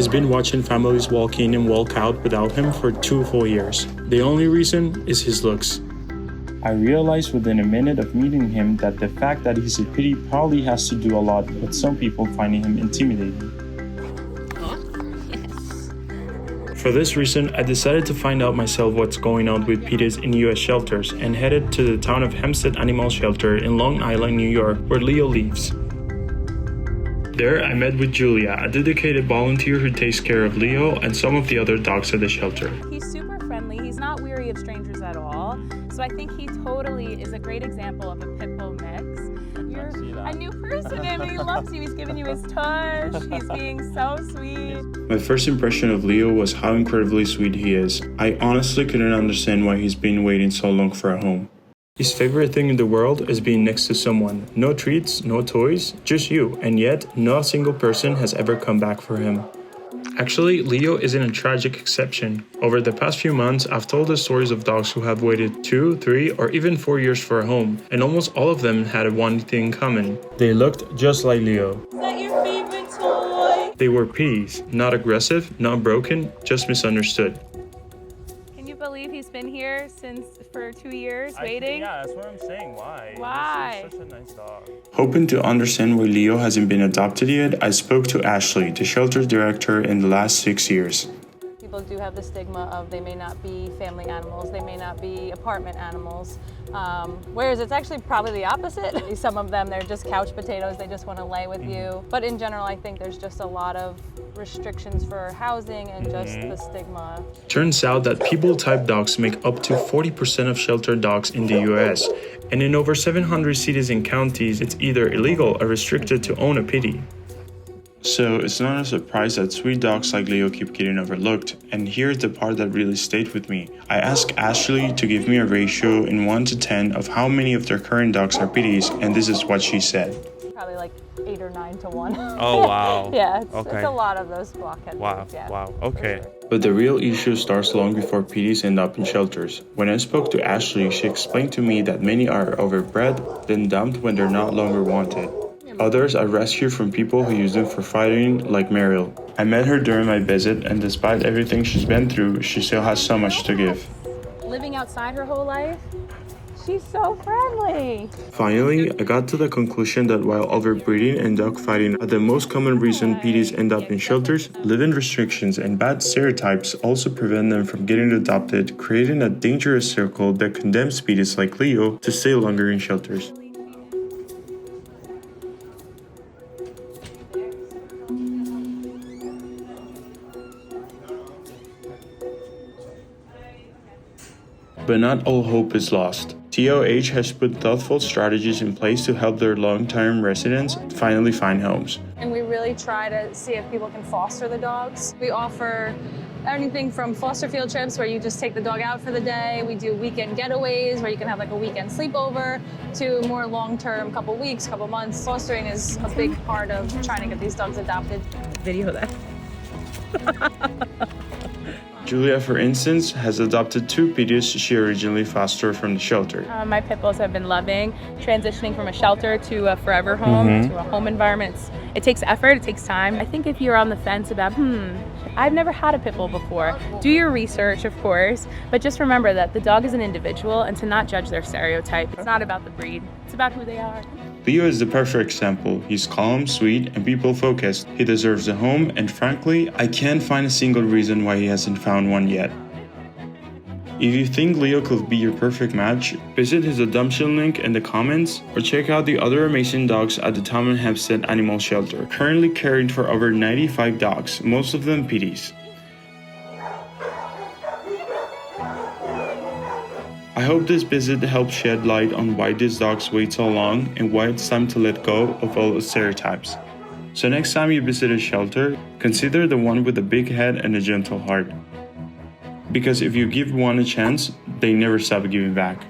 He's been watching families walk in and walk out without him for 2 full years. The only reason is his looks. I realized within a minute of meeting him that the fact that he's a pitty probably has to do a lot with some people finding him intimidating. For this reason, I decided to find out myself what's going on with pitties in US shelters and headed to the town of Hempstead Animal Shelter in Long Island, New York, where Leo lives. There, I met with Julia, a dedicated volunteer who takes care of Leo and some of the other dogs at the shelter. He's super friendly. He's not weary of strangers at all. So I think he totally is a great example of a pit bull mix. You're a new person and he loves you. He's giving you his tush. He's being so sweet. My first impression of Leo was how incredibly sweet he is. I honestly couldn't understand why he's been waiting so long for a home. His favorite thing in the world is being next to someone. No treats, no toys, just you. And yet, not a single person has ever come back for him. Actually, Leo isn't a tragic exception. Over the past few months, I've told the stories of dogs who have waited 2, 3, or even 4 years for a home, and almost all of them had one thing in common. They looked just like Leo. Is that your favorite toy? They were pitties, not aggressive, not broken, just misunderstood. Can you believe he's been here for 2 years waiting? Yeah, that's what I'm saying. Why? Why? This is such a nice dog. Hoping to understand why Leo hasn't been adopted yet, I spoke to Ashley, the shelter director in the last 6 years. People do have the stigma of they may not be family animals, they may not be apartment animals, whereas it's actually probably the opposite. Some of them, they're just couch potatoes, they just want to lay with you. But in general, I think there's just a lot of restrictions for housing and just the stigma. Turns out that people-type dogs make up to 40% of shelter dogs in the US, and in over 700 cities and counties, it's either illegal or restricted to own a pitty. So it's not a surprise that sweet dogs like Leo keep getting overlooked, and here's the part that really stayed with me. I asked Ashley to give me a ratio in 1 to 10 of how many of their current dogs are pitties, and this is what she said. Probably like 8 or 9 to 1. Oh, wow. Yeah, it's a lot of those blockhead Wow, dogs, yeah. wow, okay. For sure. But the real issue starts long before pitties end up in shelters. When I spoke to Ashley, she explained to me that many are overbred, then dumped when they're not longer wanted. Others are rescued from people who use them for fighting, like Meryl. I met her during my visit, and despite everything she's been through, she still has so much to give. Living outside her whole life, she's so friendly. Finally, I got to the conclusion that while overbreeding and dog fighting are the most common reason pitties end up in shelters, living restrictions and bad stereotypes also prevent them from getting adopted, creating a dangerous circle that condemns pitties like Leo to stay longer in shelters. But not all hope is lost. TOH has put thoughtful strategies in place to help their long-term residents finally find homes. And we really try to see if people can foster the dogs. We offer anything from foster field trips where you just take the dog out for the day. We do weekend getaways where you can have like a weekend sleepover, to more long-term, couple weeks, couple months. Fostering is a big part of trying to get these dogs adopted. Video that. Julia, for instance, has adopted 2 pitties she originally fostered from the shelter. My pit bulls have been loving transitioning from a shelter to a forever home, to a home environment. It takes effort, it takes time. I think if you're on the fence about, I've never had a pit bull before, do your research, of course, but just remember that the dog is an individual and to not judge their stereotype. It's not about the breed, it's about who they are. Leo is the perfect example. He's calm, sweet, and people-focused. He deserves a home, and frankly, I can't find a single reason why he hasn't found one yet. If you think Leo could be your perfect match, visit his adoption link in the comments, or check out the other amazing dogs at the Tom and Hempstead Animal Shelter, currently caring for over 95 dogs, most of them pitties. I hope this visit helped shed light on why these dogs wait so long and why it's time to let go of all the stereotypes. So next time you visit a shelter, consider the one with a big head and a gentle heart. Because if you give one a chance, they never stop giving back.